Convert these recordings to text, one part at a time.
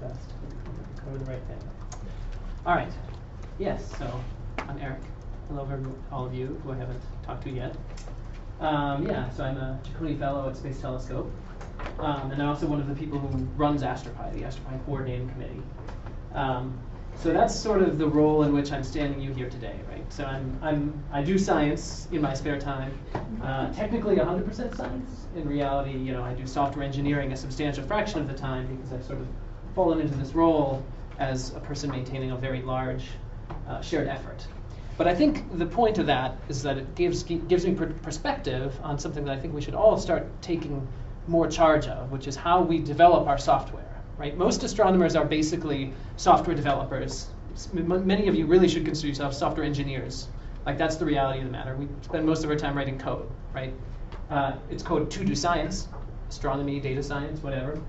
fast. Cover the right thing. All right. Yes, so I'm Eric. Hello, all of you who I haven't talked to yet. Yeah, so I'm a Ciccone Fellow at Space Telescope. And I'm also one of the people who runs AstroPi, the AstroPi Coordinating Committee. So that's sort of the role in which I'm standing you here today, right? So I do science in my spare time. Technically 100% science. In reality, I do software engineering a substantial fraction of the time because I've sort of fallen into this role as a person maintaining a very large shared effort. But I think the point of that is that it gives me perspective on something that I think we should all start taking more charge of, which is how we develop our software. Right? Most astronomers are basically software developers. Many of you really should consider yourselves software engineers. Like, that's the reality of the matter. We spend most of our time writing code, right? It's code to do science, astronomy, data science, whatever.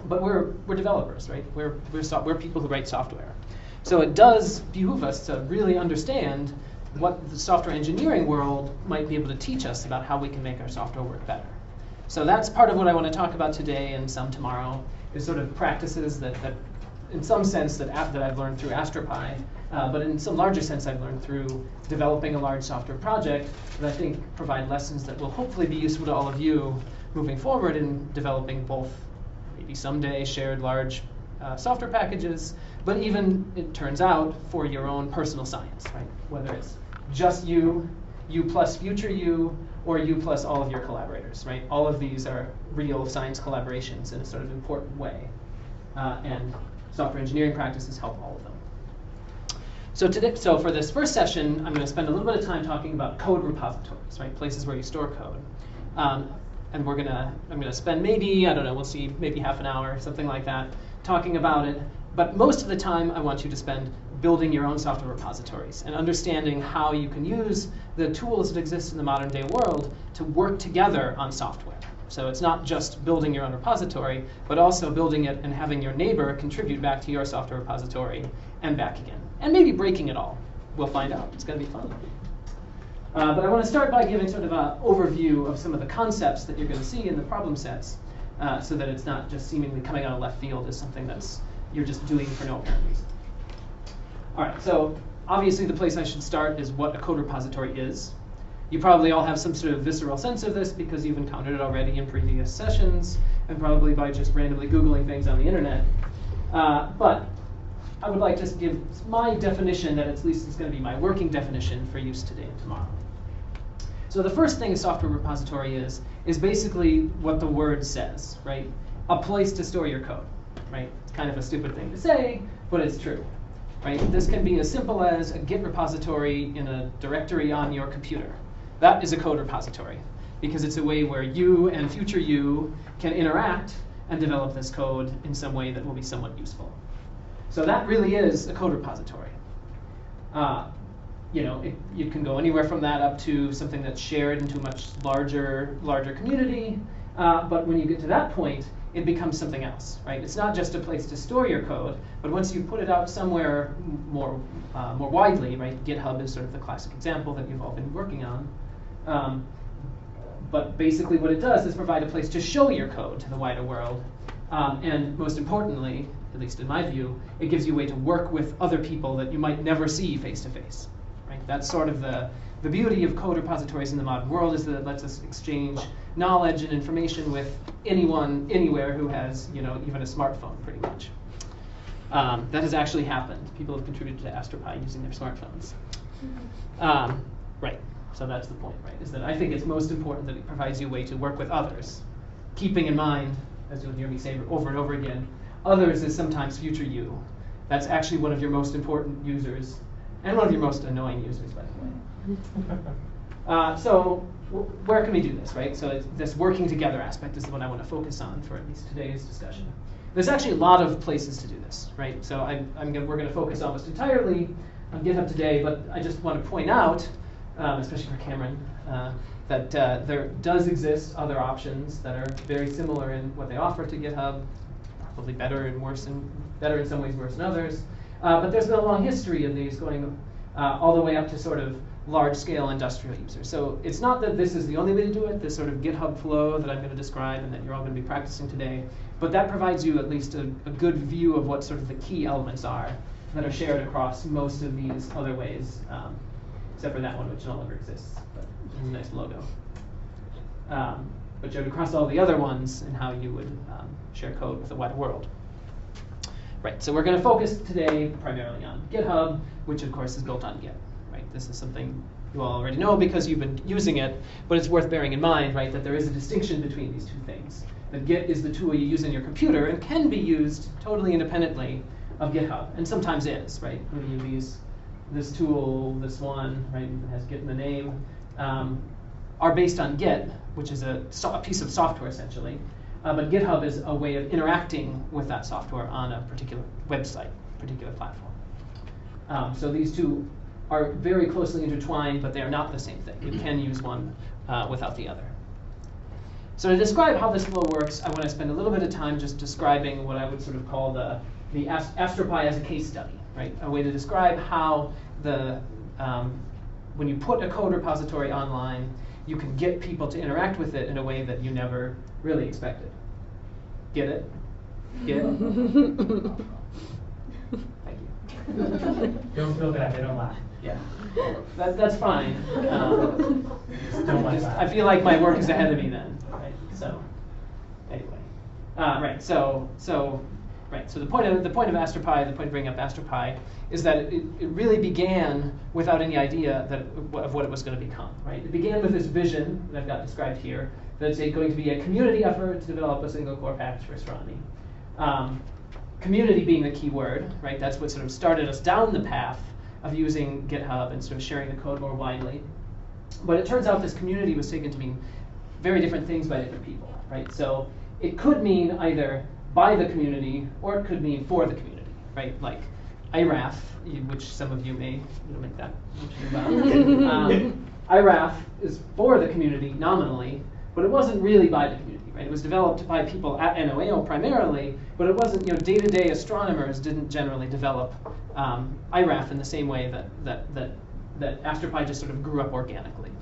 But we're developers, right? We're people who write software. So it does behoove us to really understand what the software engineering world might be able to teach us about how we can make our software work better. So that's part of what I want to talk about today and some tomorrow, is sort of practices that in some sense, that I've learned through AstroPi, but in some larger sense I've learned through developing a large software project that I think provide lessons that will hopefully be useful to all of you moving forward in developing both maybe someday shared large software packages, but even, it turns out, for your own personal science, right? Whether it's just you plus future you, or you plus all of your collaborators, right? All of these are real science collaborations in a sort of important way. And software engineering practices help all of them. So for this first session, I'm going to spend a little bit of time talking about code repositories, right? Places where you store code. And I'm going to spend maybe, I don't know, we'll see, maybe half an hour, something like that, talking about it. But most of the time, I want you to spend building your own software repositories and understanding how you can use the tools that exist in the modern day world to work together on software. So it's not just building your own repository, but also building it and having your neighbor contribute back to your software repository and back again. And maybe breaking it all. We'll find out. It's going to be fun. But I want to start by giving sort of an overview of some of the concepts that you're going to see in the problem sets, so that it's not just seemingly coming out of left field as something that's you're just doing for no apparent reason. All right, so obviously the place I should start is what a code repository is. You probably all have some sort of visceral sense of this because you've encountered it already in previous sessions and probably by just randomly Googling things on the internet. But I would like to just give my definition that at least is going to be my working definition for use today and tomorrow. So the first thing a software repository is basically what the word says, right? A place to store your code, right? It's kind of a stupid thing to say, but it's true. Right? This can be as simple as a Git repository in a directory on your computer. That is a code repository because it's a way where you and future you can interact and develop this code in some way that will be somewhat useful. So that really is a code repository. You can go anywhere from that up to something that's shared into a much larger community. But when you get to that point, it becomes something else, right? It's not just a place to store your code, but once you put it out somewhere more widely, right? GitHub is sort of the classic example that you've all been working on. But basically what it does is provide a place to show your code to the wider world. And most importantly, at least in my view, it gives you a way to work with other people that you might never see face to face, right? That's sort of the beauty of code repositories in the modern world, is that it lets us exchange knowledge and information with anyone, anywhere who has, even a smartphone, pretty much. That has actually happened. People have contributed to AstroPi using their smartphones. Right, so that's the point, right? Is that I think it's most important that it provides you a way to work with others, keeping in mind, as you'll hear me say over and over again, others is sometimes future you. That's actually one of your most important users, and one of your most annoying users, by the way. So where can we do this, right? So this working together aspect is the one I want to focus on for at least today's discussion. There's actually a lot of places to do this, right? So we're going to focus almost entirely on GitHub today, but I just want to point out, especially for Cameron, that there does exist other options that are very similar in what they offer to GitHub, probably better in some ways, worse in others. But there's been a long history of these going all the way up to sort of large-scale industrial users. So it's not that this is the only way to do it, this sort of GitHub flow that I'm going to describe and that you're all going to be practicing today, but that provides you at least a good view of what sort of the key elements are that are shared across most of these other ways, except for that one, which no longer exists, but it's a nice logo. But shared across all the other ones and how you would share code with the wider world. Right, so we're going to focus today primarily on GitHub, which of course is built on Git. Right, this is something you all already know because you've been using it, but it's worth bearing in mind, right, that there is a distinction between these two things. That Git is the tool you use in your computer and can be used totally independently of GitHub, and sometimes is, right? Many of these, this tool, this one, right, even has Git in the name, are based on Git, which is a piece of software essentially. But GitHub is a way of interacting with that software on a particular website, particular platform. So these two are very closely intertwined, but they are not the same thing. You can use one without the other. So to describe how this flow works, I want to spend a little bit of time just describing what I would sort of call the AstroPi as a case study, right? A way to describe how when you put a code repository online, you can get people to interact with it in a way that you never really expected. Get it? Get it? Thank you. Don't feel bad, they don't laugh. Yeah, that's fine. Don't like that. I feel like my work is ahead of me then, right? So, anyway, right. So the point of AstroPi, the point of bringing up AstroPi, is that it really began without any idea of what it was going to become, right? It began with this vision that I've got described here, that it's going to be a community effort to develop a single core package for astronomy. Community being the key word, right? That's what sort of started us down the path of using GitHub and sort of sharing the code more widely. But it turns out this community was taken to mean very different things by different people, right? So it could mean either by the community or it could mean for the community, right? Like IRAF, which some of you may make that about. IRAF is for the community nominally, but it wasn't really by the community, right? It was developed by people at NOAO primarily, but it wasn't, day-to-day astronomers didn't generally develop IRAF in the same way that AstroPi just sort of grew up organically.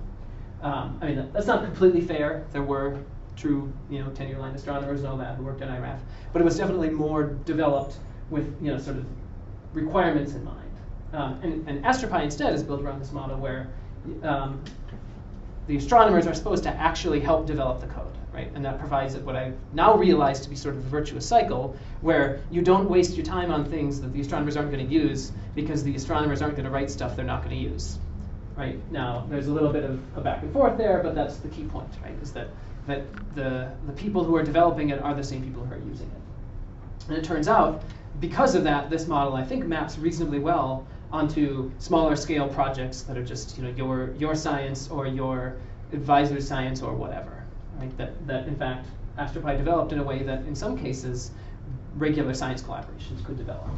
I mean, that's not completely fair. There were true, tenure line astronomers and all that who worked on IRAF, but it was definitely more developed with, sort of requirements in mind. And AstroPi instead is built around this model where the astronomers are supposed to actually help develop the code, right? And that provides what I've now realized to be sort of a virtuous cycle where you don't waste your time on things that the astronomers aren't going to use because the astronomers aren't going to write stuff they're not going to use, right? Now, there's a little bit of a back and forth there, but that's the key point, right? Is that the people who are developing it are the same people who are using it. And it turns out, because of that, this model, I think, maps reasonably well onto smaller scale projects that are just your science or your advisor's science or whatever, right? That in fact AstroPi developed in a way that in some cases regular science collaborations could develop.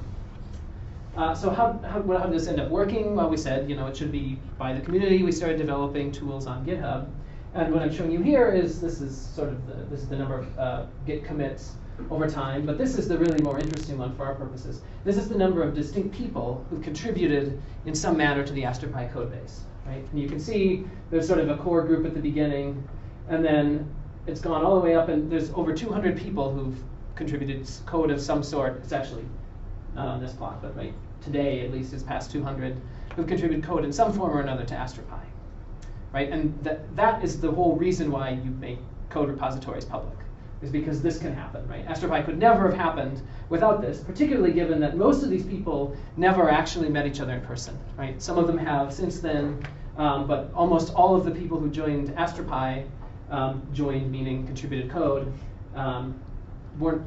So how did this end up working? Well, we said it should be by the community. We started developing tools on GitHub, and what I'm showing you here is this is the number of Git commits over time, but this is the really more interesting one for our purposes. This is the number of distinct people who contributed in some manner to the AstroPi code base, right? And you can see there's sort of a core group at the beginning, and then it's gone all the way up, and there's over 200 people who've contributed code of some sort. It's actually not on this plot, but right today at least it's past 200 who've contributed code in some form or another to AstroPi, right? And that is the whole reason why you make code repositories public, is because this can happen, right? AstroPi could never have happened without this, particularly given that most of these people never actually met each other in person, right? Some of them have since then, but almost all of the people who joined AstroPi, joined meaning contributed code, weren't,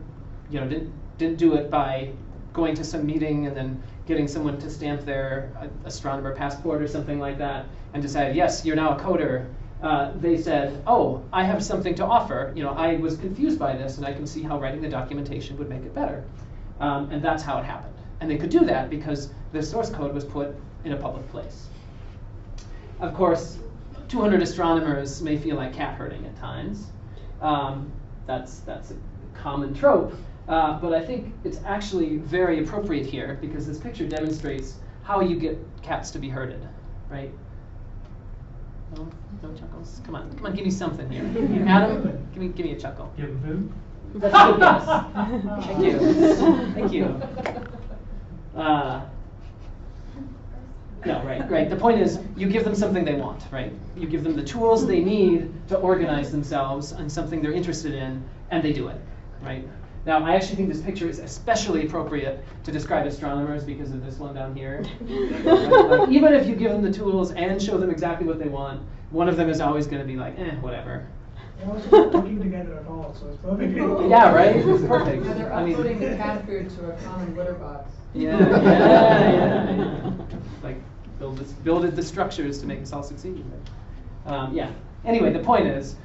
didn't do it by going to some meeting and then getting someone to stamp their astronomer passport or something like that and decide, yes, you're now a coder. They said, oh, I have something to offer. I was confused by this, and I can see how writing the documentation would make it better. And that's how it happened. And they could do that because the source code was put in a public place. Of course, 200 astronomers may feel like cat herding at times. That's a common trope. But I think it's actually very appropriate here because this picture demonstrates how you get cats to be herded, right? No, no chuckles. Come on, give me something here. Adam, give me a chuckle. Give them food? That's a good guess. Thank you. Thank you. No, right. The point is, you give them something they want, right? You give them the tools they need to organize themselves on something they're interested in, and they do it, right? Now, I actually think this picture is especially appropriate to describe astronomers because of this one down here. Like, even if you give them the tools and show them exactly what they want, one of them is always going to be like, whatever. They're also not working together at all, so it's perfect. Yeah, right? It's perfect. And they're uploading the cat food to a common litter box. Yeah. Like, build the structures to make this all succeed. Yeah. Anyway, the point is,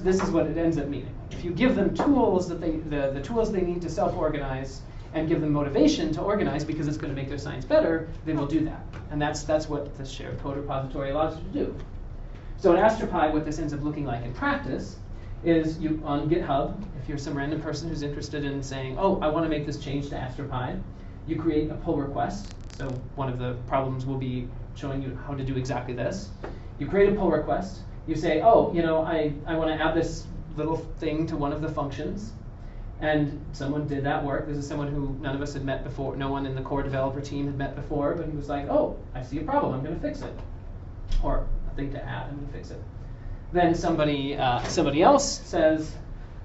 this is what it ends up meaning. If you give them tools that the tools they need to self-organize and give them motivation to organize because it's going to make their science better, they will do that. And that's what the shared code repository allows you to do. So at AstroPi, what this ends up looking like in practice is you on GitHub, if you're some random person who's interested in saying, oh, I want to make this change to AstroPi, you create a pull request. So one of the problems will be showing you how to do exactly this. You create a pull request. You say, oh, I want to add this little thing to one of the functions. And someone did that work. This is someone who none of us had met before. No one in the core developer team had met before. But he was like, oh, I see a problem. I'm going to fix it. Or a thing to add. I'm going to fix it. Then somebody else says,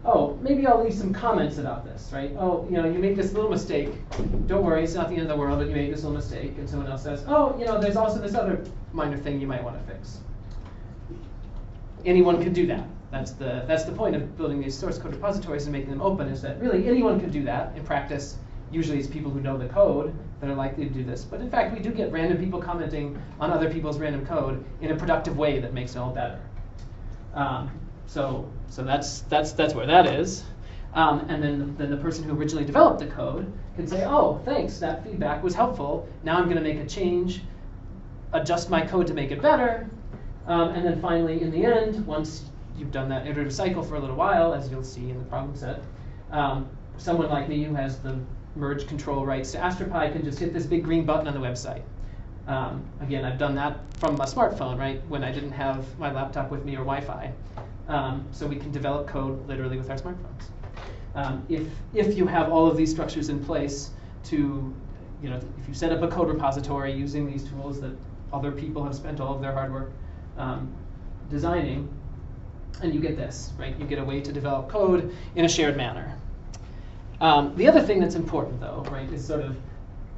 oh, maybe I'll leave some comments about this, right? Oh, you made this little mistake. Don't worry, it's not the end of the world, but you made this little mistake. And someone else says, oh, there's also this other minor thing you might want to fix. Anyone could do that. That's the point of building these source code repositories and making them open, is that really anyone could do that. In practice, usually it's people who know the code that are likely to do this. But in fact, we do get random people commenting on other people's random code in a productive way that makes it all better. So that's where that is. And then the person who originally developed the code can say, oh, thanks, that feedback was helpful. Now I'm going to make a change, adjust my code to make it better. And then finally, in the end, once you've done that iterative cycle for a little while, as you'll see in the problem set, someone like me who has the merge control rights to AstroPi can just hit this big green button on the website. Again, I've done that from a smartphone, right, when I didn't have my laptop with me or Wi-Fi. So we can develop code literally with our smartphones. If you have all of these structures in place to, if you set up a code repository using these tools that other people have spent all of their hard work designing, and you get this, right? You get a way to develop code in a shared manner. The other thing that's important, though, right, is sort of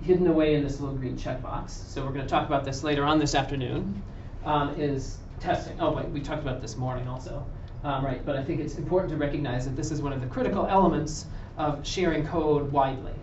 hidden away in this little green checkbox. So we're going to talk about this later on this afternoon, is testing. Oh, wait, we talked about it this morning also. Right, but I think it's important to recognize that this is one of the critical elements of sharing code widely.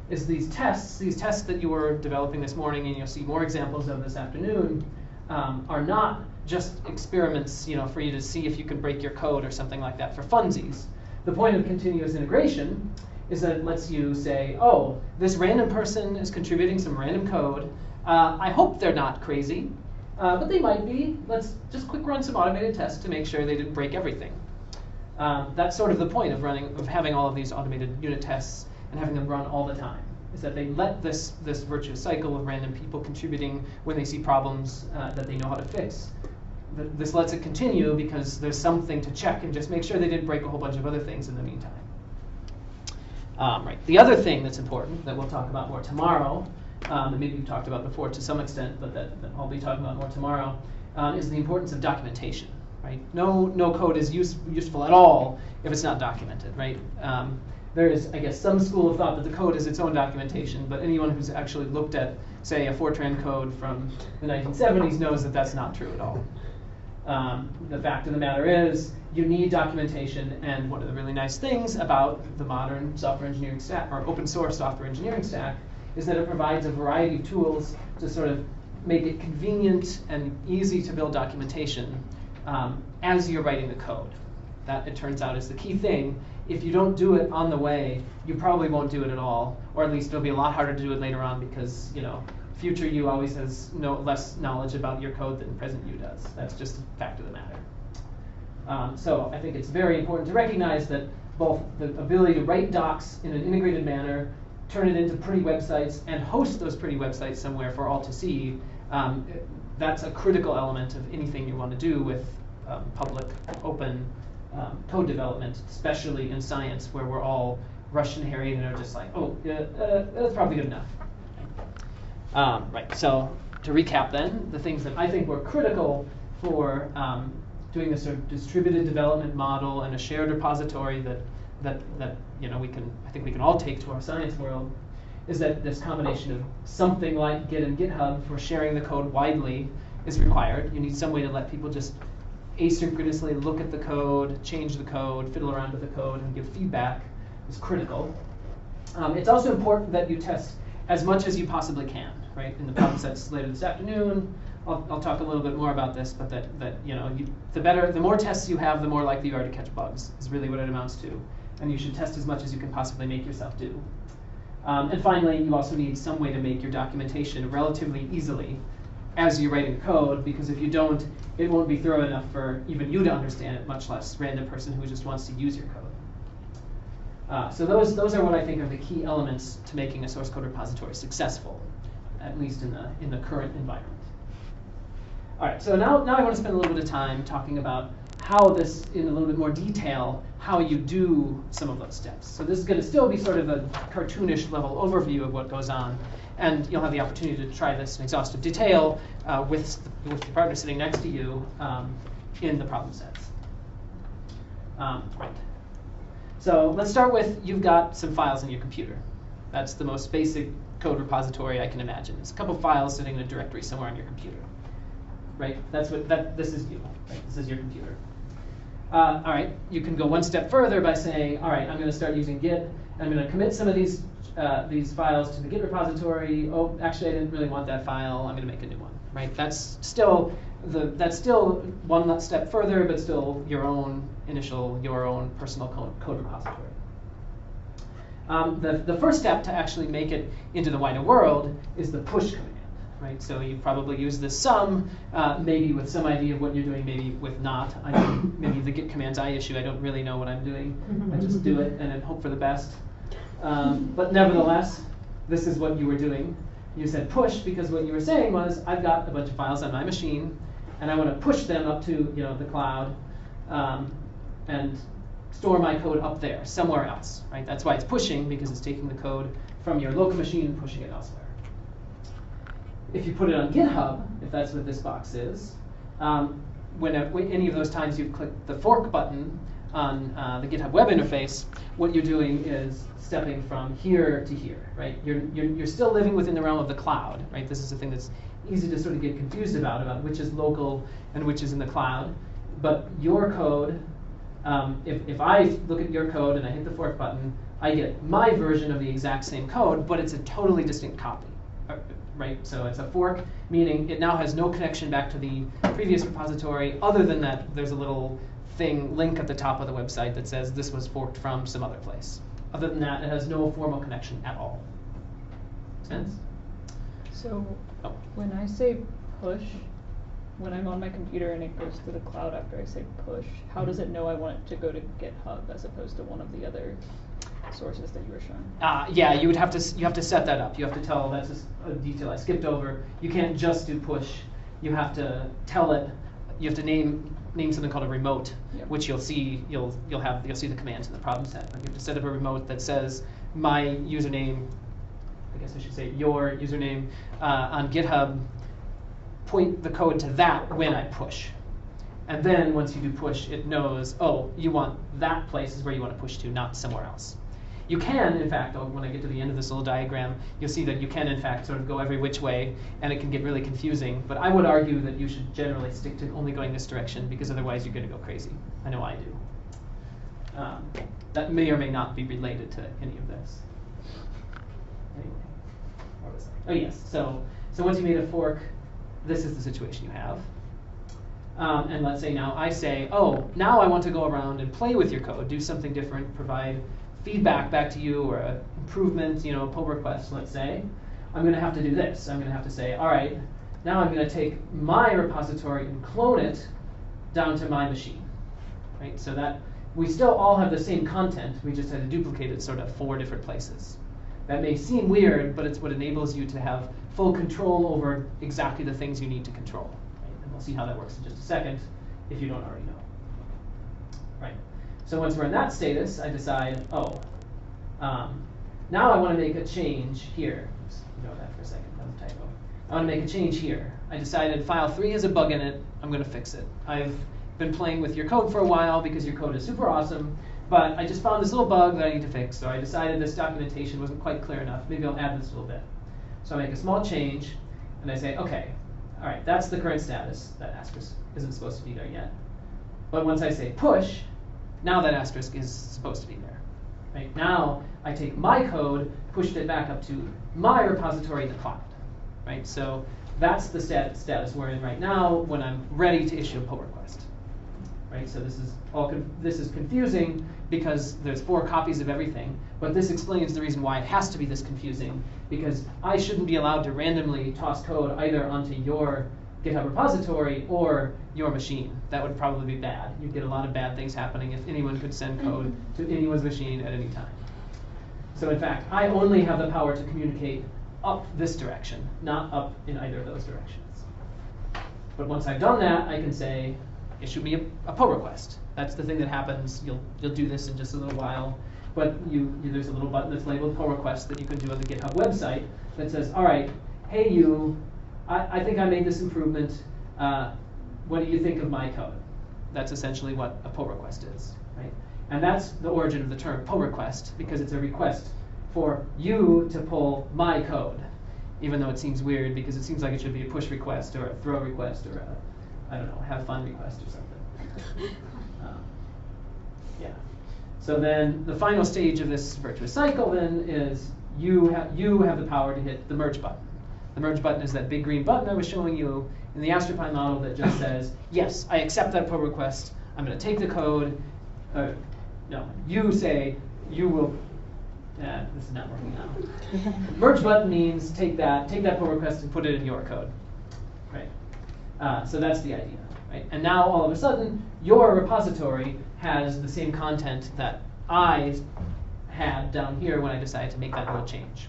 Is these tests that you were developing this morning, and you'll see more examples of this afternoon, are not just experiments, for you to see if you can break your code or something like that for funsies. The point of continuous integration is that it lets you say, oh, this random person is contributing some random code. I hope they're not crazy, but they might be. Let's just quick run some automated tests to make sure they didn't break everything. That's sort of the point of having all of these automated unit tests and having them run all the time, is that they let this virtuous cycle of random people contributing when they see problems that they know how to fix. This lets it continue because there's something to check and just make sure they didn't break a whole bunch of other things in the meantime. Right. The other thing that's important that we'll talk about more tomorrow, and maybe we've talked about before to some extent, but that I'll be talking about more tomorrow, is the importance of documentation. Right? No code is useful at all if it's not documented. Right? There is, I guess, some school of thought that the code is its own documentation, but anyone who's actually looked at, say, a Fortran code from the 1970s knows that that's not true at all. The fact of the matter is, you need documentation, and one of the really nice things about the modern software engineering stack, or open source software engineering stack, is that it provides a variety of tools to sort of make it convenient and easy to build documentation as you're writing the code. That, it turns out, is the key thing. If you don't do it on the way, you probably won't do it at all, or at least it'll be a lot harder to do it later on because, future you always has less knowledge about your code than present you does. That's just a fact of the matter. So I think it's very important to recognize that both the ability to write docs in an integrated manner, turn it into pretty websites, and host those pretty websites somewhere for all to see, that's a critical element of anything you want to do with public, open code development, especially in science, where we're all rushed and harried and are just like, oh, that's probably good enough. Right, so to recap then, the things that I think were critical for doing this sort of distributed development model and a shared repository that I think we can all take to our science world, is that this combination of something like Git and GitHub for sharing the code widely is required. You need some way to let people just asynchronously look at the code, change the code, fiddle around with the code, and give feedback is critical. It's also important that you test as much as you possibly can, right? In the problem sets later this afternoon, I'll talk a little bit more about this, but the more tests you have, the more likely you are to catch bugs, is really what it amounts to. And you should test as much as you can possibly make yourself do. And finally, you also need some way to make your documentation relatively easily as you're writing code, because if you don't, it won't be thorough enough for even you to understand it, much less a random person who just wants to use your code. So those are what I think are the key elements to making a source code repository successful, at least in the current environment. All right, so now I want to spend a little bit of time talking about how this, in a little bit more detail, how you do some of those steps. So this is going to still be sort of a cartoonish level overview of what goes on, and you'll have the opportunity to try this in exhaustive detail with the partner sitting next to you in the problem sets. Right. So let's start with, you've got some files in your computer. That's the most basic code repository I can imagine. It's a couple files sitting in a directory somewhere on your computer. Right? This is you. Right? This is your computer. All right, you can go one step further by saying, all right, I'm going to start using Git. I'm going to commit some of these files to the Git repository. Oh, actually, I didn't really want that file. I'm going to make a new one. Right? That's still one step further, but still your own personal code repository. The first step to actually make it into the wider world is the push command. Right, so you probably use this some, maybe with some idea of what you're doing, maybe with not. Maybe the Git commands I issue, I don't really know what I'm doing. I just do it and then hope for the best. But nevertheless, this is what you were doing. You said push because what you were saying was, I've got a bunch of files on my machine, and I want to push them up to the cloud and store my code up there, somewhere else. Right? That's why it's pushing, because it's taking the code from your local machine and pushing it elsewhere. If you put it on GitHub, if that's what this box is, when any of those times you've clicked the fork button on the GitHub web interface, what you're doing is stepping from here to here, right? You're still living within the realm of the cloud, right? This is the thing that's easy to sort of get confused about which is local and which is in the cloud. But your code, if I look at your code and I hit the fork button, I get my version of the exact same code, but it's a totally distinct copy. Right, so it's a fork, meaning it now has no connection back to the previous repository, other than that there's a little link at the top of the website that says this was forked from some other place. Other than that, it has no formal connection at all. Make sense? So when I say push, when I'm on my computer and it goes to the cloud after I say push, how does it know I want it to go to GitHub as opposed to one of the other sources that you were showing? Yeah, you have to set that up. You have to tell, that's just a detail I skipped over. You can't just do push. You have to tell it. You have to name something called a remote, which you'll see. You'll see the commands in the problem set. You have to set up a remote that says my username. I guess I should say your username on GitHub. Point the code to that when I push. And then once you do push, it knows, oh, you want that place is where you want to push to, not somewhere else. You can, in fact, when I get to the end of this little diagram, you'll see that you can, in fact, sort of go every which way, and it can get really confusing. But I would argue that you should generally stick to only going this direction, because otherwise you're going to go crazy. I know I do. That may or may not be related to any of this. Anyway, where was I? Oh, yes. So once you made a fork, this is the situation you have. And let's say now I say, oh, now I want to go around and play with your code, do something different, provide feedback back to you or an improvement, a pull request, let's say. I'm going to have to do this. I'm going to have to say, all right, now I'm going to take my repository and clone it down to my machine. Right? So that we still all have the same content. We just had to duplicate it sort of 4 different places. That may seem weird, but it's what enables you to have full control over exactly the things you need to control. Right? And we'll see how that works in just a second if you don't already know. Right. So once we're in that status, I decide, now I want to make a change here. Oops, ignore that for a second, that was a typo. I want to make a change here. I decided file 3 has a bug in it, I'm going to fix it. I've been playing with your code for a while because your code is super awesome, but I just found this little bug that I need to fix. So I decided this documentation wasn't quite clear enough. Maybe I'll add this a little bit. So I make a small change, and I say, okay, all right, that's the current status. That asterisk isn't supposed to be there yet. But once I say push, now that asterisk is supposed to be there. Right? Now I take my code, pushed it back up to my repository in the cloud. Right? So that's the status we're in right now when I'm ready to issue a pull request. Right? So this is confusing because there's 4 copies of everything, but this explains the reason why it has to be this confusing, because I shouldn't be allowed to randomly toss code either onto your GitHub repository or your machine. That would probably be bad. You'd get a lot of bad things happening if anyone could send code to anyone's machine at any time. So in fact, I only have the power to communicate up this direction, not up in either of those directions. But once I've done that, I can say, issue me a pull request. That's the thing that happens. You'll do this in just a little while. But there's a little button that's labeled pull request that you can do on the GitHub website that says, all right, hey you, I think I made this improvement. What do you think of my code? That's essentially what a pull request is, right? And that's the origin of the term pull request, because it's a request for you to pull my code, even though it seems weird because it seems like it should be a push request or a throw request or a, I don't know, have fun request or something. Yeah. So then the final stage of this virtuous cycle then is you have the power to hit the merge button. The merge button is that big green button I was showing you in the AstroPy model that just says, yes, I accept that pull request. I'm going to take the code. No, you say you will. This is not working now. Merge button means take that pull request and put it in your code, right? So that's the idea, right? And now all of a sudden, your repository has the same content that I had down here when I decided to make that little change.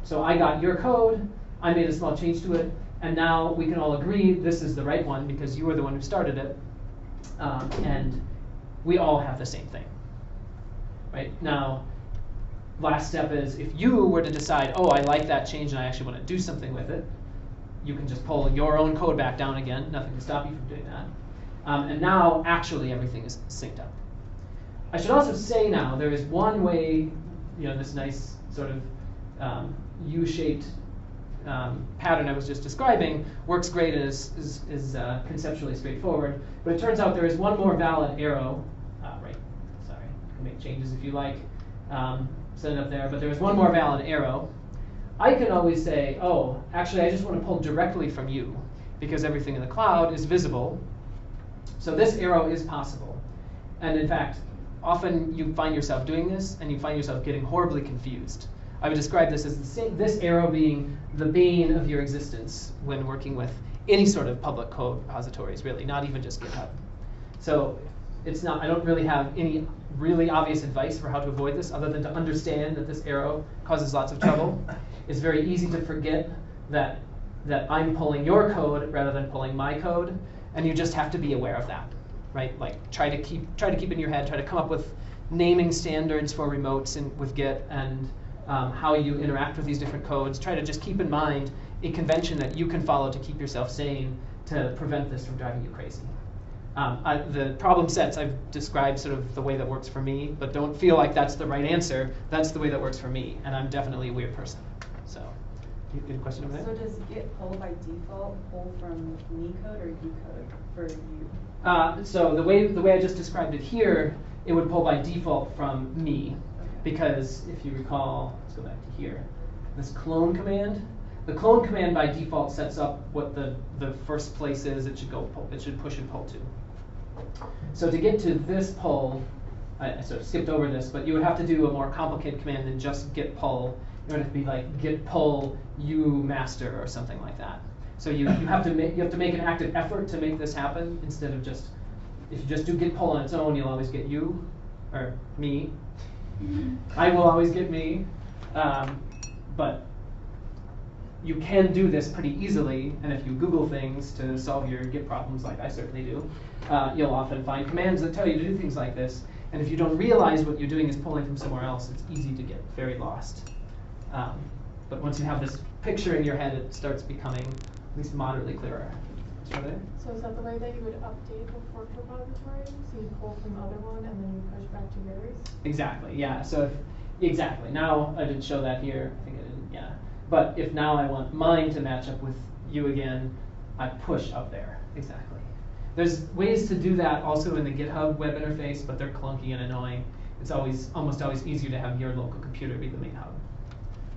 So I got your code. I made a small change to it, and now we can all agree this is the right one because you were the one who started it, and we all have the same thing. Right? Now, last step is if you were to decide, oh, I like that change and I actually want to do something with it, you can just pull your own code back down again. Nothing can stop you from doing that. And now, actually, everything is synced up. I should also say now, there is one way, this nice sort of U-shaped pattern I was just describing works great and is conceptually straightforward. But it turns out there is one more valid arrow. Right, sorry, you can make changes if you like. Set it up there, but there is one more valid arrow. I can always say, oh, actually, I just want to pull directly from you because everything in the cloud is visible. So this arrow is possible. And in fact, often you find yourself doing this and you find yourself getting horribly confused. I would describe this as this arrow being the bane of your existence when working with any sort of public code repositories, really, not even just GitHub. So it's not, I don't really have any really obvious advice for how to avoid this other than to understand that this arrow causes lots of trouble. It's very easy to forget that I'm pulling your code rather than pulling my code, and you just have to be aware of that, right? Like try to keep in your head, try to come up with naming standards for remotes with Git and how you interact with these different codes. Try to just keep in mind a convention that you can follow to keep yourself sane to prevent this from driving you crazy. The problem sets I've described sort of the way that works for me, but don't feel like that's the right answer. That's the way that works for me, and I'm definitely a weird person. So, you get a question over there? So does Git pull by default pull from me code or you code for you? So the way I just described it here, it would pull by default from me, because if you recall, let's go back to here, this clone command. The clone command by default sets up what the first place is it should push and pull to. So to get to this pull, I sort of skipped over this, but you would have to do a more complicated command than just git pull. It would have to be like git pull u master or something like that. So you have to make an active effort to make this happen instead of just, if you just do git pull on its own, you'll always get you or me. I will always get me. But you can do this pretty easily, and if you Google things to solve your Git problems, like I certainly do, you'll often find commands that tell you to do things like this. And if you don't realize what you're doing is pulling from somewhere else, it's easy to get very lost. But once you have this picture in your head, it starts becoming at least moderately clearer. So is that the way that you would update the forked repository? So you pull from the other one and then you push back to yours? Exactly, yeah. So exactly. Now, I didn't show that here. I think I didn't, yeah. But if now I want mine to match up with you again, I push up there. Exactly. There's ways to do that also in the GitHub web interface, but they're clunky and annoying. It's almost always easier to have your local computer be the main hub.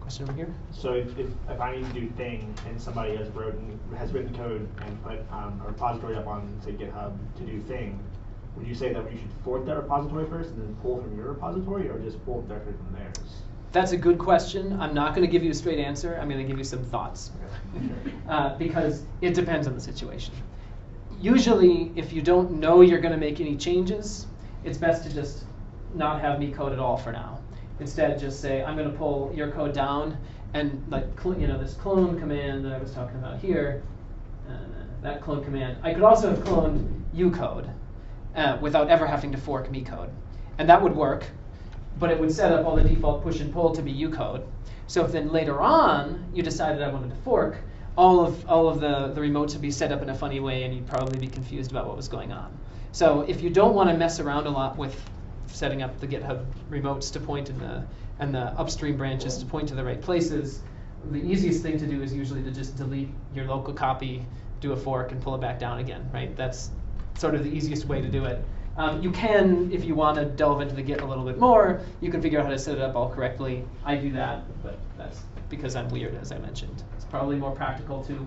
Question over here? So if I need to do thing and somebody has written code and put a repository up on, say, GitHub to do thing, would you say that you should fork that repository first and then pull from your repository, or just pull directly from theirs? That's a good question. I'm not going to give you a straight answer. I'm going to give you some thoughts. Because it depends on the situation. Usually, if you don't know you're going to make any changes, it's best to just not have me code at all for now. Instead, just say, I'm going to pull your code down, and like this clone command that I was talking about here, that clone command. I could also have cloned you code without ever having to fork me code. And that would work, but it would set up all the default push and pull to be you code. So if then later on you decided I wanted to fork, all of the remotes would be set up in a funny way, and you'd probably be confused about what was going on. So if you don't want to mess around a lot with setting up the GitHub remotes to point and the upstream branches to point to the right places, the easiest thing to do is usually to just delete your local copy, do a fork, and pull it back down again, right? That's sort of the easiest way to do it. You can, if you want to delve into the Git a little bit more, you can figure out how to set it up all correctly. I do that, but that's because I'm weird, as I mentioned. It's probably more practical to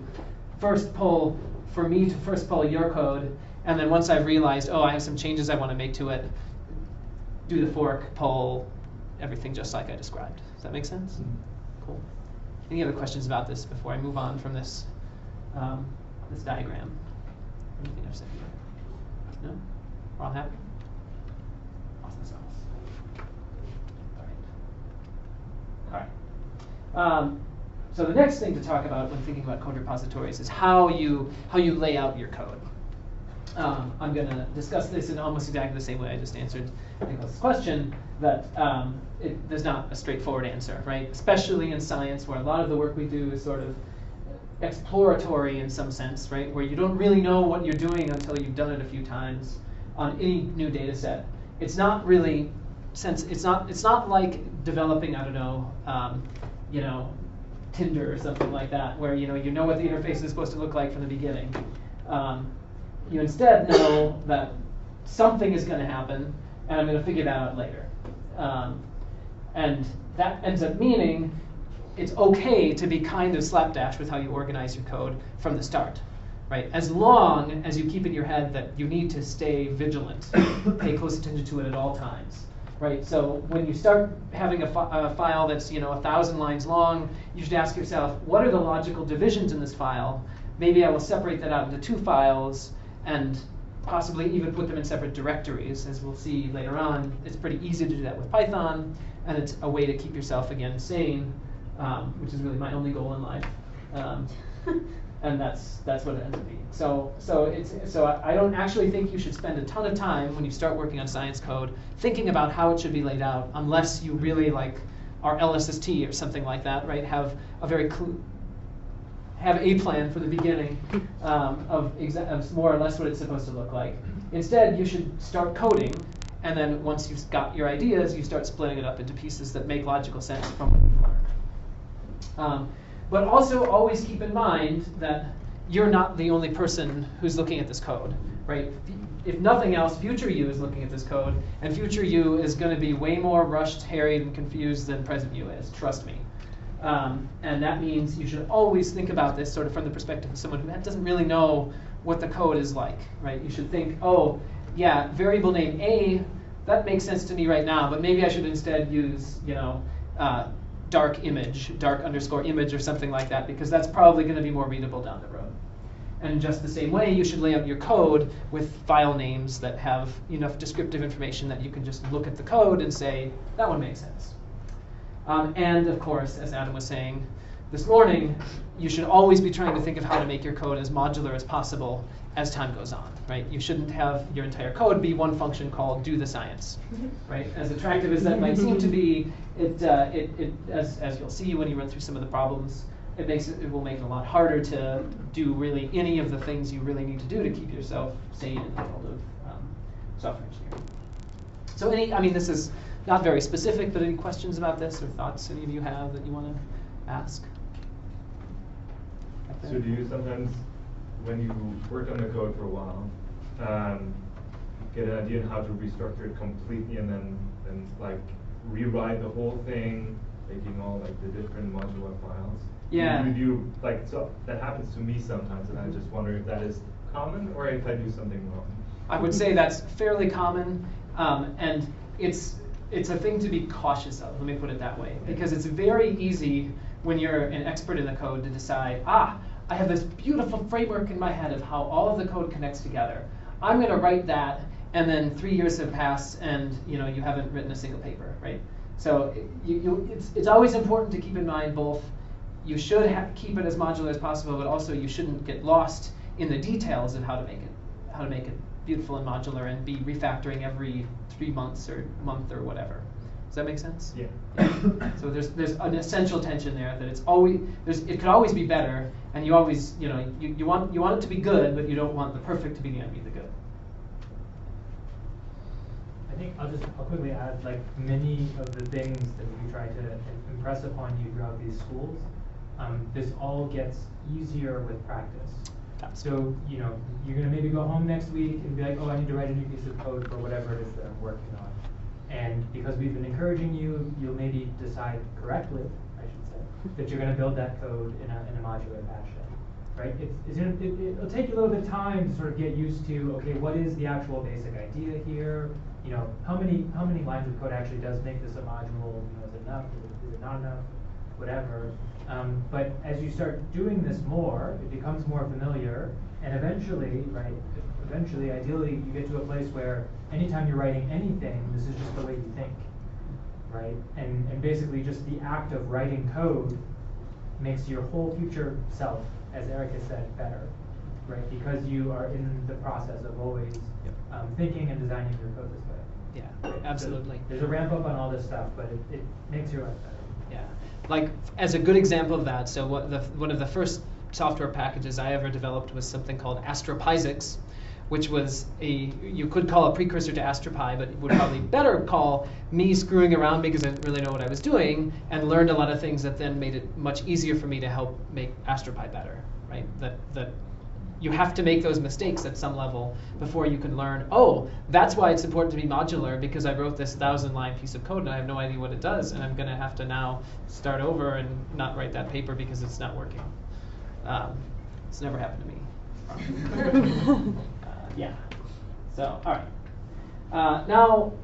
for me to first pull your code, and then once I've realized, oh, I have some changes I want to make to it, do the fork, pull, everything just like I described. Does that make sense? Mm-hmm. Cool. Any other questions about this before I move on from this this diagram? Anything I've said here? No? We're all happy? Awesome sauce. All right. So the next thing to talk about when thinking about code repositories is how you lay out your code. I'm going to discuss this in almost exactly the same way I just answered Nicholas' question, that there's not a straightforward answer, right? Especially in science, where a lot of the work we do is sort of exploratory in some sense, right? Where you don't really know what you're doing until you've done it a few times on any new data set. It's not really it's not like developing, I don't know, Tinder or something like that, where you know what the interface is supposed to look like from the beginning. You instead know that something is going to happen, and I'm going to figure that out later. And that ends up meaning it's okay to be kind of slapdash with how you organize your code from the start, right? As long as you keep in your head that you need to stay vigilant, pay close attention to it at all times, right? So when you start having a file that's 1,000 lines long, you should ask yourself, what are the logical divisions in this file? Maybe I will separate that out into 2 files and possibly even put them in separate directories. As we'll see later on, it's pretty easy to do that with Python, and it's a way to keep yourself, again, sane, which is really my only goal in life. And that's what it ends up being. So I don't actually think you should spend a ton of time when you start working on science code thinking about how it should be laid out, unless you really are LSST or something like that, right? Have a plan for the beginning of more or less what it's supposed to look like. Instead, you should start coding, and then once you've got your ideas, you start splitting it up into pieces that make logical sense from what you've learned. But also always keep in mind that you're not the only person who's looking at this code, right? If nothing else, future you is looking at this code, and future you is going to be way more rushed, harried, and confused than present you is. Trust me. And that means you should always think about this sort of from the perspective of someone who doesn't really know what the code is like, right? You should think, oh, yeah, variable name A, that makes sense to me right now, but maybe I should instead use, dark underscore image or something like that, because that's probably going to be more readable down the road. And in just the same way, you should lay out your code with file names that have enough descriptive information that you can just look at the code and say, that one makes sense. And of course, as Adam was saying this morning, you should always be trying to think of how to make your code as modular as possible as time goes on, right? You shouldn't have your entire code be one function called do the science, right? As attractive as that might seem to be, as you'll see when you run through some of the problems, it will make it a lot harder to do really any of the things you really need to do to keep yourself sane in the field of software engineering. So this is not very specific, but any questions about this or thoughts any of you have that you want to ask? So do you sometimes, when you work on the code for a while, get an idea on how to restructure it completely and then like rewrite the whole thing, making all like the different modular files? Yeah. So that happens to me sometimes, and I just wonder if that is common or if I do something wrong. I would say that's fairly common, and it's a thing to be cautious of, let me put it that way, because it's very easy when you're an expert in the code to decide, I have this beautiful framework in my head of how all of the code connects together. I'm going to write that, and then 3 years have passed, and you haven't written a single paper, right? So it's always important to keep in mind both you should keep it as modular as possible, but also you shouldn't get lost in the details of how to make it beautiful and modular and be refactoring every 3 months or month or whatever. Does that make sense? Yeah. So there's an essential tension there that it could always be better, and you always you want it to be good, but you don't want the perfect to be the enemy of the good. I think I'll quickly add, like, many of the things that we try to impress upon you throughout these schools, this all gets easier with practice. So, you're going to maybe go home next week and be like, oh, I need to write a new piece of code for whatever it is that I'm working on. And because we've been encouraging you, you'll maybe decide correctly, I should say, that you're going to build that code in a modular fashion, right? It'll take you a little bit of time to sort of get used to, okay, what is the actual basic idea here? How many lines of code actually does make this a module? Is it enough? Is it not enough? Whatever. But as you start doing this more, it becomes more familiar, and eventually, ideally, you get to a place where anytime you're writing anything, this is just the way you think, right? And basically just the act of writing code makes your whole future self, as Erik has said, better, right? Because you are in the process of always thinking and designing your code this way. Yeah, absolutely. So there's a ramp up on all this stuff, but it makes your life better. Yeah, like as a good example of that, so one of the first software packages I ever developed was something called AstroPySix, which was you could call a precursor to AstroPy, but would probably better call me screwing around because I didn't really know what I was doing, and learned a lot of things that then made it much easier for me to help make AstroPy better, right? That you have to make those mistakes at some level before you can learn, oh, that's why it's important to be modular, because I wrote this 1,000-line piece of code and I have no idea what it does, and I'm going to have to now start over and not write that paper because it's not working. It's never happened to me. Yeah. So, all right. Now,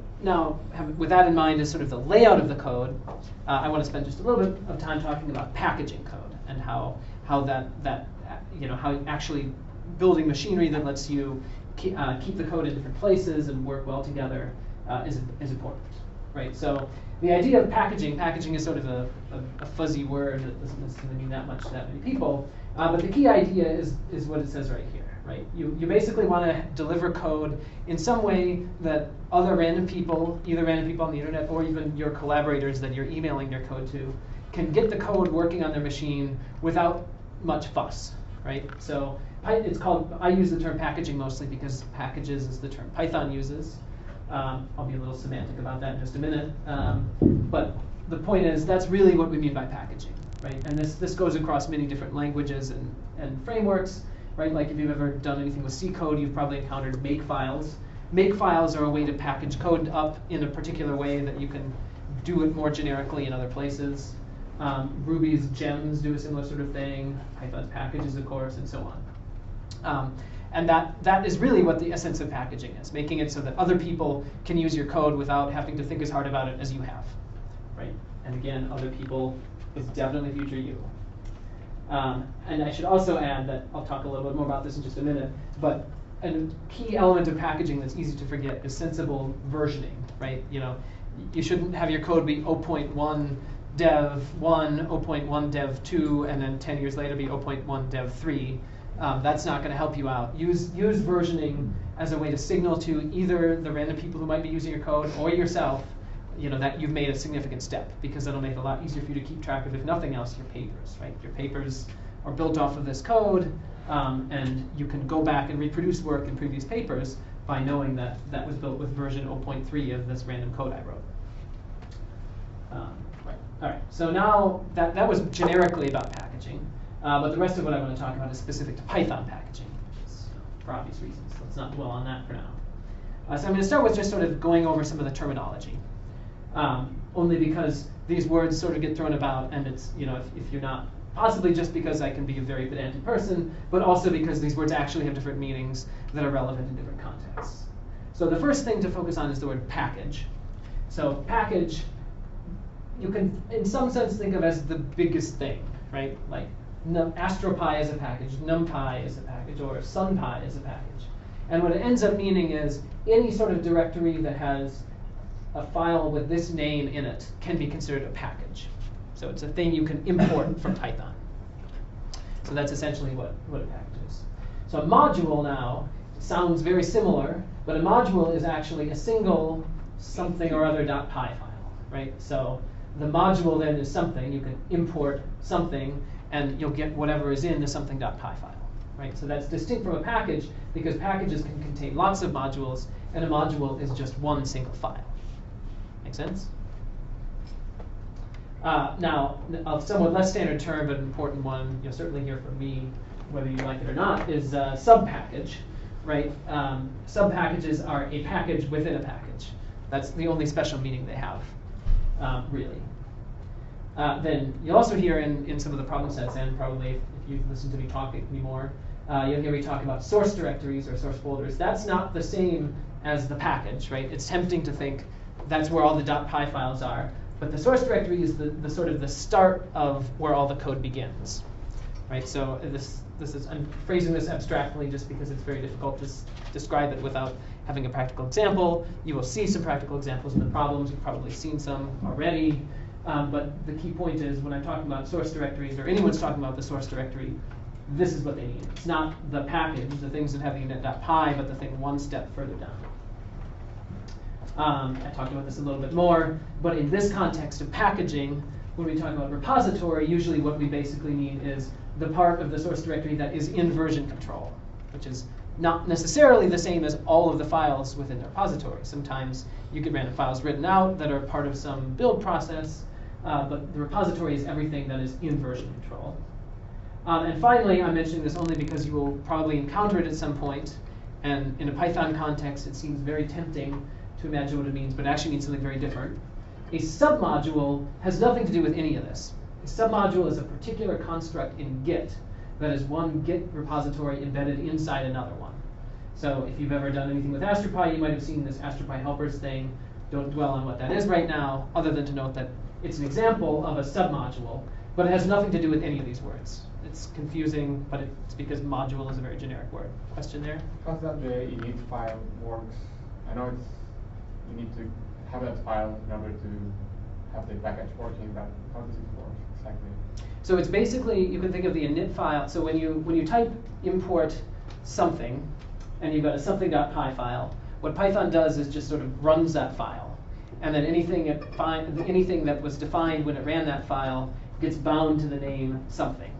with that in mind as sort of the layout of the code, I want to spend just a little bit of time talking about packaging code and how actually building machinery that lets you keep the code in different places and work well together is important, right? So the idea of packaging is sort of a fuzzy word that doesn't necessarily mean that much to that many people, but the key idea is what it says right here. Right? You basically want to deliver code in some way that other random people, either random people on the internet or even your collaborators that you're emailing your code to, can get the code working on their machine without much fuss, right? So I use the term packaging mostly because packages is the term Python uses. I'll be a little semantic about that in just a minute. But the point is that's really what we mean by packaging, right? And this goes across many different languages and frameworks. Right, like if you've ever done anything with C code, you've probably encountered makefiles. Makefiles are a way to package code up in a particular way that you can do it more generically in other places. Ruby's gems do a similar sort of thing. Python's packages, of course, and so on. And that is really what the essence of packaging is, making it so that other people can use your code without having to think as hard about it as you have. Right? And again, other people is definitely future you. And I should also add that I'll talk a little bit more about this in just a minute, but a key element of packaging that's easy to forget is sensible versioning, right? You shouldn't have your code be 0.1 dev1, 0.1 dev2, and then 10 years later be 0.1 dev3. That's not going to help you out. Use versioning as a way to signal to either the random people who might be using your code or yourself, that you've made a significant step, because that'll make it a lot easier for you to keep track of, if nothing else, your papers, right? Your papers are built off of this code, and you can go back and reproduce work in previous papers by knowing that that was built with version 0.3 of this random code I wrote. Right. All right. So now that was generically about packaging, but the rest of what I want to talk about is specific to Python packaging, for obvious reasons. Let's not dwell on that for now. So I'm going to start with just sort of going over some of the terminology, only because these words sort of get thrown about, and it's, if you're not, possibly just because I can be a very pedantic person, but also because these words actually have different meanings that are relevant in different contexts. So the first thing to focus on is the word package. So package, you can, in some sense, think of as the biggest thing, right? Like AstroPy is a package, NumPy is a package, or SunPy is a package. And what it ends up meaning is any sort of directory that has a file with this name in it can be considered a package. So it's a thing you can import from Python. So that's essentially what a package is. So a module now sounds very similar, but a module is actually a single something or other .py file, right? So the module then is something. You can import something, and you'll get whatever is in the something.py file, right? So that's distinct from a package, because packages can contain lots of modules, and a module is just one single file. Make sense? Now, a somewhat less standard term, but an important one, you'll certainly hear from me, whether you like it or not, is subpackage, right? Subpackages are a package within a package. That's the only special meaning they have, really. Then you'll also hear in some of the problem sets, and probably if you've listened to me talk anymore, you'll hear me talk about source directories or source folders. That's not the same as the package, right? It's tempting to think that's where all the .py files are. But the source directory is the sort of the start of where all the code begins, right? So this is, I'm phrasing this abstractly just because it's very difficult to describe it without having a practical example. You will see some practical examples in the problems. You've probably seen some already. But the key point is, when I'm talking about source directories, or anyone's talking about the source directory, this is what they mean. It's not the package, the things that have the init.py, but the thing one step further down. I talked about this a little bit more, but in this context of packaging, when we talk about repository, usually what we basically mean is the part of the source directory that is in version control, which is not necessarily the same as all of the files within the repository. Sometimes you get random files written out that are part of some build process, but the repository is everything that is in version control. And finally, I'm mentioning this only because you will probably encounter it at some point, and in a Python context, it seems very tempting to imagine what it means, but it actually means something very different. A submodule has nothing to do with any of this. A submodule is a particular construct in Git that is one Git repository embedded inside another one. So if you've ever done anything with AstroPy, you might have seen this AstroPy helpers thing. Don't dwell on what that is right now, other than to note that it's an example of a submodule, but it has nothing to do with any of these words. It's confusing, but it's because module is a very generic word. Question there? How's that the init file works? I know it's you need to have that file in order to have the package working, but how does it work exactly? So it's basically, you can think of the init file. So when you type import something, and you've got a something.py file, what Python does is just sort of runs that file. And then anything that was defined when it ran that file gets bound to the name something.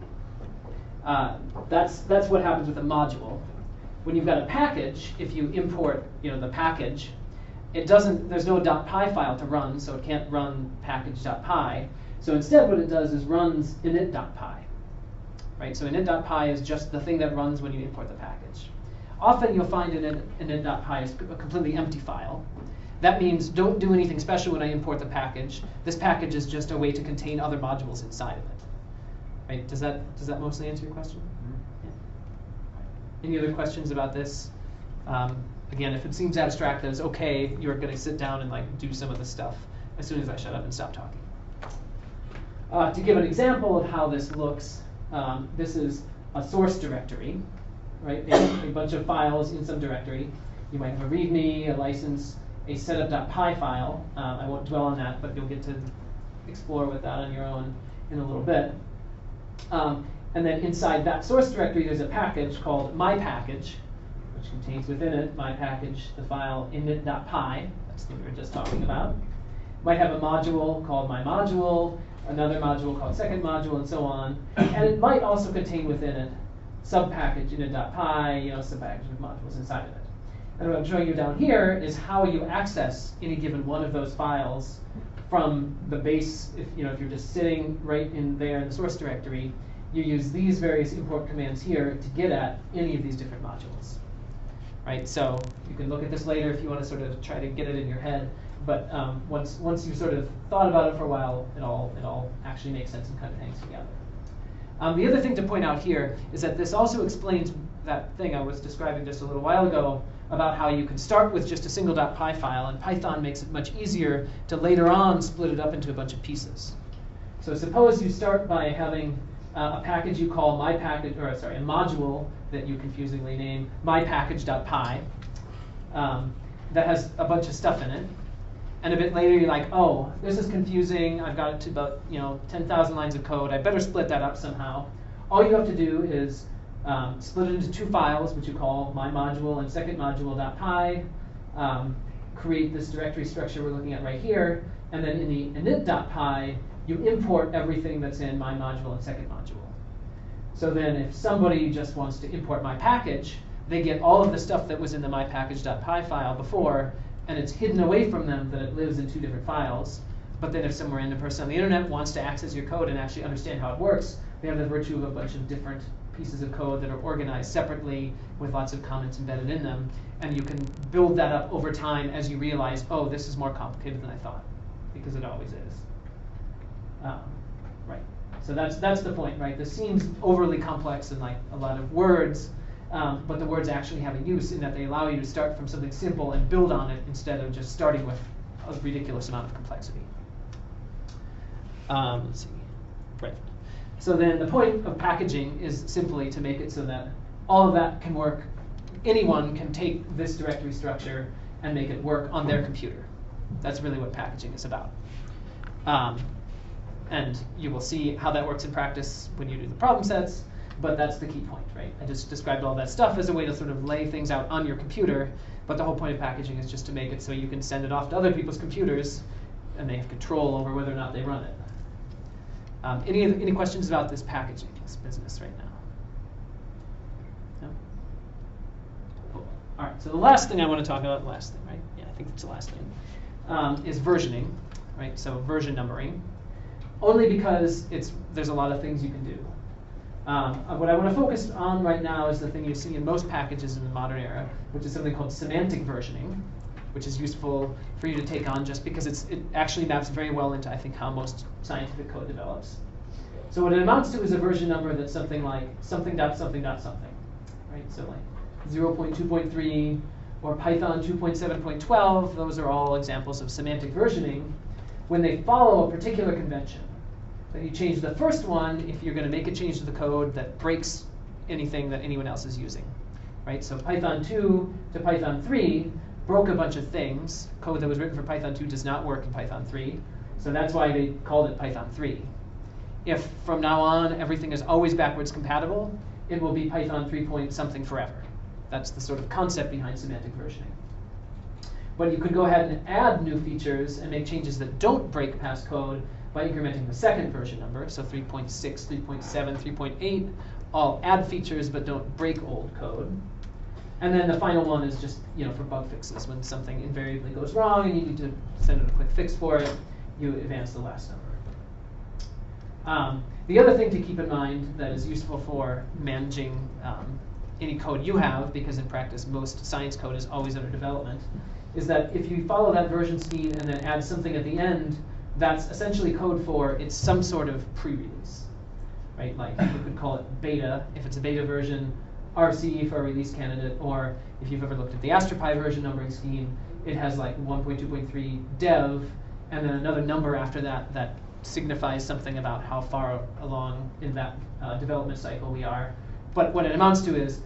That's what happens with a module. When you've got a package, if you import the package, there's no .py file to run, so it can't run package.py. So instead what it does is runs init.py. Right? So init.py is just the thing that runs when you import the package. Often you'll find init.py is a completely empty file. That means don't do anything special when I import the package. This package is just a way to contain other modules inside of it. Right? Does that mostly answer your question? Mm-hmm. Yeah. Any other questions about this? Again, if it seems abstract, that it's okay. You're going to sit down and do some of the stuff as soon as I shut up and stop talking. To give an example of how this looks, this is a source directory, right? A bunch of files in some directory. You might have a README, a license, a setup.py file. I won't dwell on that, but you'll get to explore with that on your own in a little bit. And then inside that source directory, there's a package called myPackage, which contains within it myPackage, the file init.py. That's the one we were just talking about. Might have a module called myModule, another module called second module, and so on. And it might also contain within it subpackage init.py, subpackage with modules inside of it. And what I'm showing you down here is how you access any given one of those files from the base. If you're just sitting right in there in the source directory, you use these various import commands here to get at any of these different modules. Right? So you can look at this later if you want to sort of try to get it in your head. But once you've sort of thought about it for a while, it all actually makes sense and kind of hangs together. The other thing to point out here is that this also explains that thing I was describing just a little while ago about how you can start with just a single .py file, and Python makes it much easier to later on split it up into a bunch of pieces. So suppose you start by having a package you call a module that you confusingly name mypackage.py that has a bunch of stuff in it. And a bit later, you're like, oh, this is confusing. I've got it to about 10,000 lines of code. I better split that up somehow. All you have to do is split it into two files, which you call myModule and secondModule.py. Create this directory structure we're looking at right here. And then in the init.py, you import everything that's in myModule and secondModule. So then if somebody just wants to import myPackage, they get all of the stuff that was in the mypackage.py file before, and it's hidden away from them that it lives in two different files. But then if some random person on the internet wants to access your code and actually understand how it works, they have the virtue of a bunch of different pieces of code that are organized separately with lots of comments embedded in them. And you can build that up over time as you realize, oh, this is more complicated than I thought, because it always is. Right. So that's the point, right? This seems overly complex and like a lot of words, but the words actually have a use in that they allow you to start from something simple and build on it instead of just starting with a ridiculous amount of complexity. Let's see. Right. So then the point of packaging is simply to make it so that all of that can work. Anyone can take this directory structure and make it work on their computer. That's really what packaging is about. And you will see how that works in practice when you do the problem sets, but that's the key point, right? I just described all that stuff as a way to sort of lay things out on your computer, but the whole point of packaging is just to make it so you can send it off to other people's computers, and they have control over whether or not they run it. Any questions about this packaging, this business right now? No? Cool. All right, so the last thing I want to talk about, last thing, right? Yeah, I think that's the last thing, is versioning, right? So version numbering. Only because there's a lot of things you can do. What I want to focus on right now is the thing you see in most packages in the modern era, which is something called semantic versioning, which is useful for you to take on just because it actually maps very well into, I think, how most scientific code develops. So what it amounts to is a version number that's something like something.something.something, right? So like 0.2.3 or Python 2.7.12, those are all examples of semantic versioning when they follow a particular convention. So you change the first one if you're going to make a change to the code that breaks anything that anyone else is using, right? So Python 2 to Python 3 broke a bunch of things. Code that was written for Python 2 does not work in Python 3, so that's why they called it Python 3. If from now on everything is always backwards compatible, it will be Python 3 point something forever. That's the sort of concept behind semantic versioning. But you could go ahead and add new features and make changes that don't break past code by incrementing the second version number. So 3.6, 3.7, 3.8 all add features but don't break old code. And then the final one is just for bug fixes. When something invariably goes wrong and you need to send a quick fix for it, you advance the last number. The other thing to keep in mind that is useful for managing any code you have, because in practice most science code is always under development, is that if you follow that version speed and then add something at the end, that's essentially code for it's some sort of pre-release, right? Like you could call it beta if it's a beta version, RC for a release candidate, or if you've ever looked at the AstroPy version numbering scheme, it has like 1.2.3 dev, and then another number after that that signifies something about how far along in that development cycle we are. But what it amounts to is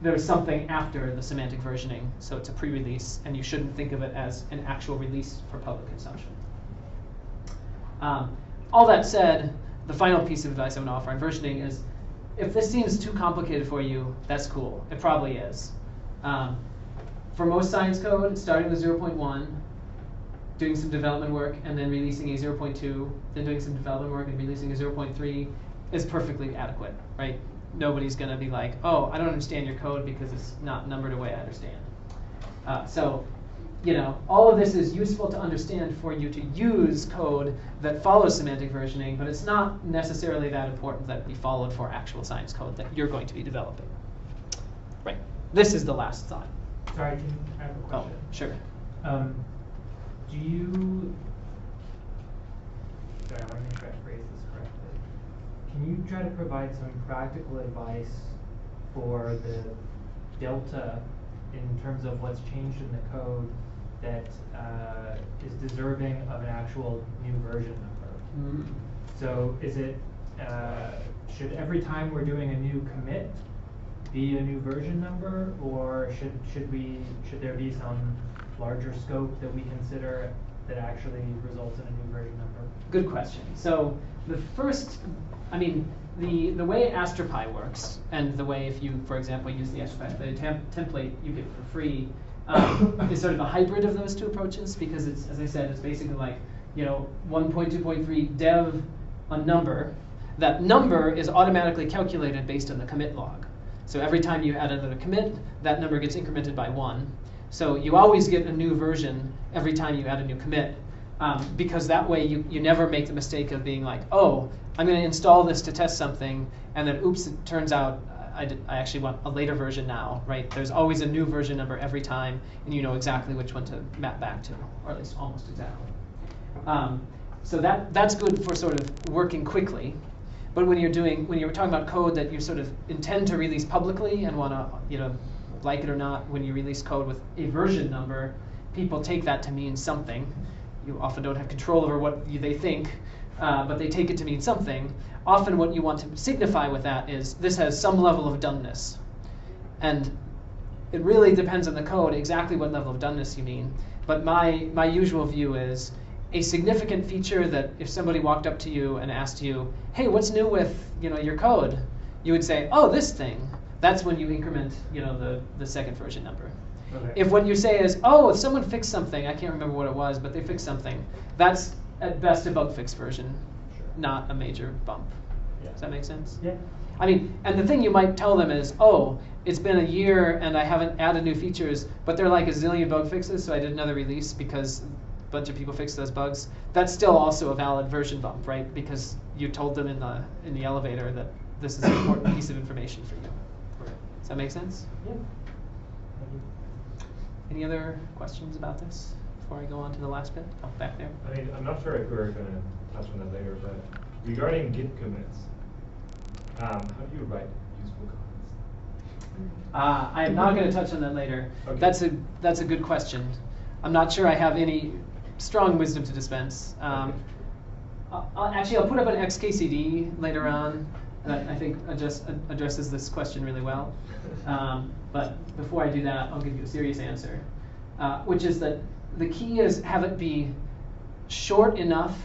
there's something after the semantic versioning, so it's a pre-release, and you shouldn't think of it as an actual release for public consumption. All that said, the final piece of advice I want to offer on versioning is, if this seems too complicated for you, that's cool. It probably is. For most science code, starting with 0.1, doing some development work, and then releasing a 0.2, then doing some development work and releasing a 0.3 is perfectly adequate, right? Nobody's going to be like, oh, I don't understand your code because it's not numbered the way I understand. So, all of this is useful to understand for you to use code that follows semantic versioning, but it's not necessarily that important that be followed for actual science code that you're going to be developing. Right. This is the last thought. Sorry, I have a question. Oh, sure. Do you, sorry, I want to make sure I phrase this correctly. Can you try to provide some practical advice for the delta in terms of what's changed in the code that is deserving of an actual new version number? Mm-hmm. So is it, should every time we're doing a new commit be a new version number, or should there be some larger scope that we consider that actually results in a new version number? Good question. So the first, the way AstroPy works, and the way if you, for example, use the AstroPy template you get for free, is sort of a hybrid of those two approaches, because it's, as I said, it's basically like, 1.2.3 dev a number. That number is automatically calculated based on the commit log. So every time you add another commit, that number gets incremented by 1. So you always get a new version every time you add a new commit, because that way you never make the mistake of being like, oh, I'm going to install this to test something, and then oops, it turns out I actually want a later version now, right? There's always a new version number every time, and you know exactly which one to map back to, or at least almost exactly. So that's good for sort of working quickly. But when you're talking about code that you sort of intend to release publicly and want to, like it or not, when you release code with a version number, people take that to mean something. You often don't have control over what they think, but they take it to mean something. Often what you want to signify with that is this has some level of doneness. And it really depends on the code exactly what level of doneness you mean. But my usual view is a significant feature that if somebody walked up to you and asked you, hey, what's new with your code? You would say, oh, this thing. That's when you increment the second version number. Okay. If what you say is, oh, if someone fixed something, I can't remember what it was, but they fixed something, that's at best a bug fix version, not a major bump. Yeah. Does that make sense? Yeah. And the thing you might tell them is, oh, it's been a year and I haven't added new features, but they're like a zillion bug fixes, so I did another release because a bunch of people fixed those bugs. That's still also a valid version bump, right? Because you told them in the elevator that this is an important piece of information for you. Does that make sense? Yeah. Any other questions about this before I go on to the last bit? Oh, back there. I'm not sure if we're going to touch on that later, but regarding Git commits, how do you write useful comments? I am not going to touch on that later. Okay. That's a good question. I'm not sure I have any strong wisdom to dispense. Okay. I'll put up an XKCD later on that I think addresses this question really well. But before I do that, I'll give you a serious answer, which is that the key is have it be short enough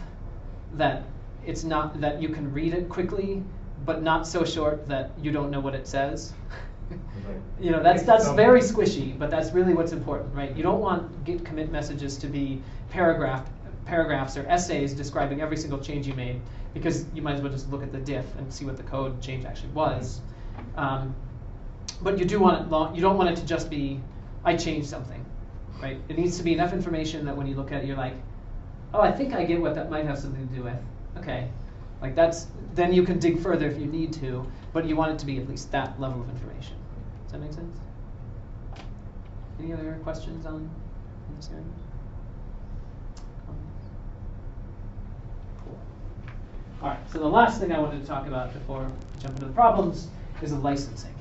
that it's not that you can read it quickly, but not so short that you don't know what it says. That's very squishy, but that's really what's important, right? You don't want Git commit messages to be paragraphs or essays describing every single change you made, because you might as well just look at the diff and see what the code change actually was. But you do want it you don't want it to just be, I changed something, right? It needs to be enough information that when you look at it, you're like, oh, I think I get what that might have something to do with. Okay, then you can dig further if you need to, but you want it to be at least that level of information. Does that make sense? Any other questions on this area? Cool. All right, so the last thing I wanted to talk about before we jump into the problems is the licensing.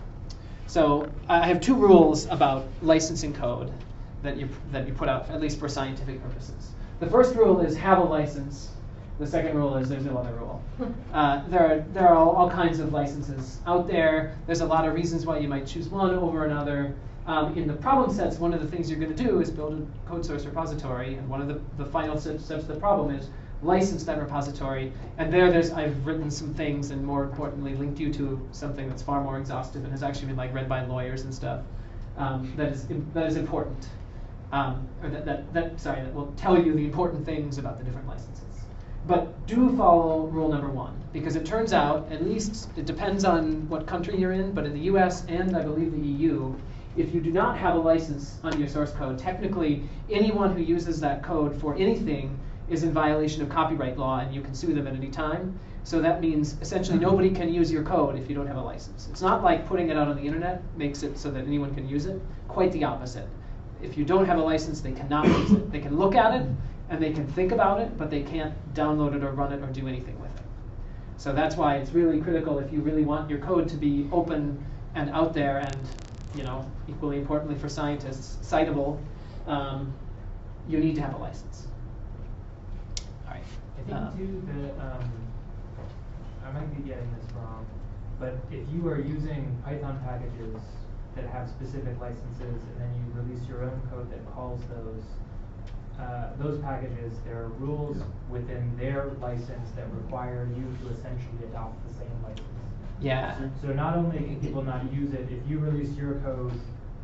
So I have two rules about licensing code that you put out, at least for scientific purposes. The first rule is have a license. The second rule is there's no other rule. There are all kinds of licenses out there. There's a lot of reasons why you might choose one over another. In the problem sets, one of the things you're going to do is build a code source repository, and one of the final steps of the problem is license that repository, and I've written some things, and more importantly, linked you to something that's far more exhaustive and has actually been like read by lawyers and stuff. That is important, or that will tell you the important things about the different licenses. But do follow rule number 1, because it turns out, at least it depends on what country you're in, but in the US and I believe the EU, if you do not have a license on your source code, technically anyone who uses that code for anything is in violation of copyright law, and you can sue them at any time. So that means essentially nobody can use your code if you don't have a license. It's not like putting it out on the internet makes it so that anyone can use it. Quite the opposite. If you don't have a license, they cannot use it. They can look at it and they can think about it, but they can't download it or run it or do anything with it. So that's why it's really critical, if you really want your code to be open and out there and, equally importantly for scientists, citable, you need to have a license. All right. I think too that I might be getting this wrong, but if you are using Python packages that have specific licenses and then you release your own code that calls those packages, there are rules within their license that require you to essentially adopt the same license. Yeah. So not only can people not use it, if you release your code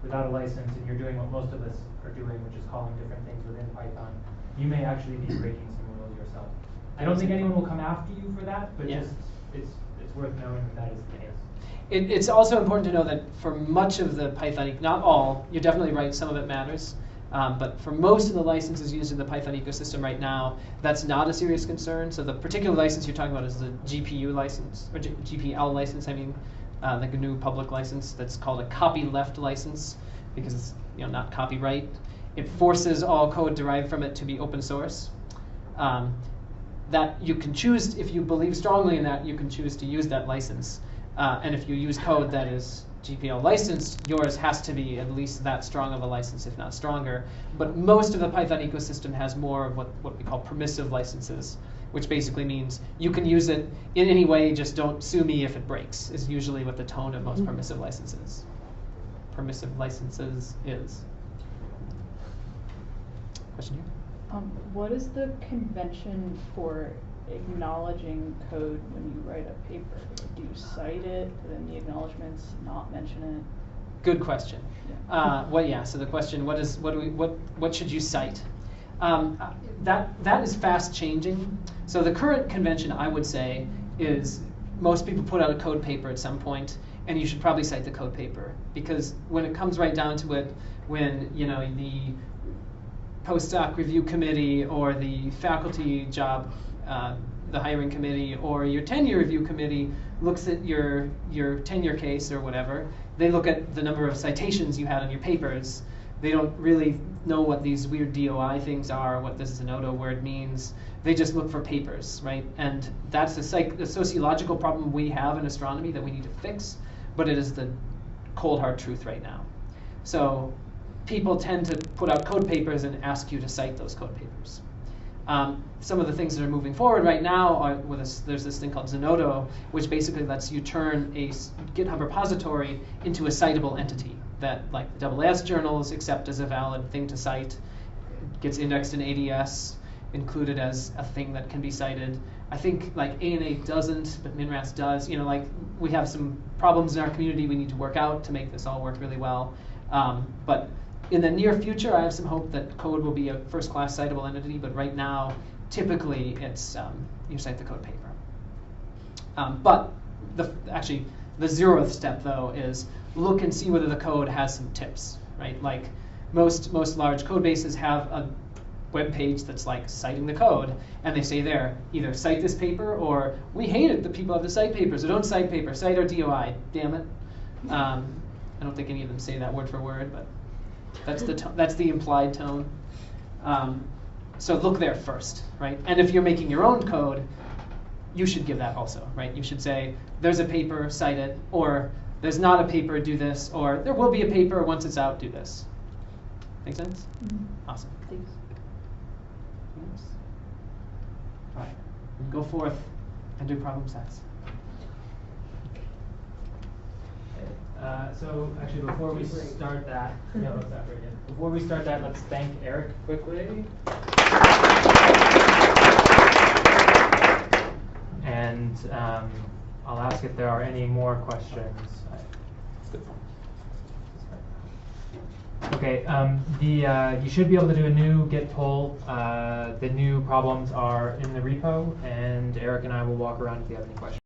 without a license and you're doing what most of us are doing, which is calling different things within Python, you may actually be breaking some rules yourself. I don't think anyone will come after you for that, but just it's worth knowing that is the case. It's also important to know that for much of the Python, not all, you're definitely right, some of it matters, but for most of the licenses used in the Python ecosystem right now, that's not a serious concern. So the particular license you're talking about is the GPU license, or GPL license, the GNU public license that's called a copyleft license, because it's not copyright. It forces all code derived from it to be open source. That you can choose, if you believe strongly in that, you can choose to use that license. And if you use code that is GPL licensed, yours has to be at least that strong of a license, if not stronger. But most of the Python ecosystem has more of what we call permissive licenses, which basically means you can use it in any way, just don't sue me if it breaks, is usually what the tone of most permissive licenses. Permissive licenses is. Question here? What is the convention for acknowledging code when you write a paper? Do you cite it, put in the acknowledgements, not mention it? Good question. Yeah. So the question, what should you cite? That is fast changing. So the current convention, I would say, is most people put out a code paper at some point, and you should probably cite the code paper, because when it comes right down to it, when the postdoc review committee or the faculty job, the hiring committee, or your tenure review committee looks at your tenure case or whatever, they look at the number of citations you had on your papers. They don't really know what these weird DOI things are, what this Zenodo word means. They just look for papers, right? And that's the sociological problem we have in astronomy that we need to fix, but it is the cold hard truth right now. So people tend to put out code papers and ask you to cite those code papers. Some of the things that are moving forward right now are there's this thing called Zenodo, which basically lets you turn a GitHub repository into a citable entity that, like the AAS journals, accept as a valid thing to cite, gets indexed in ADS, included as a thing that can be cited. I think like ANA doesn't, but MinRAS does. We have some problems in our community we need to work out to make this all work really well. But in the near future, I have some hope that code will be a first-class citable entity, but right now, typically, it's you cite the code paper. But the 0th step, though, is look and see whether the code has some tips, right? Like most large code bases have a web page that's like citing the code, and they say there, either cite this paper or we hate it that people have to cite papers, or don't cite paper, cite our DOI, damn it. I don't think any of them say that word for word, but that's the implied tone. So look there first, right? And if you're making your own code, you should give that also, right? You should say, there's a paper, cite it, or there's not a paper, do this, or there will be a paper, once it's out, do this. Make sense? Mm-hmm. Awesome. Thanks. Yes. All right, go forth and do problem sets. So actually, before we start that, before we start that, let's thank Erik quickly. and I'll ask if there are any more questions. Good point. Okay, you should be able to do a new git pull. The new problems are in the repo, and Eric and I will walk around if you have any questions.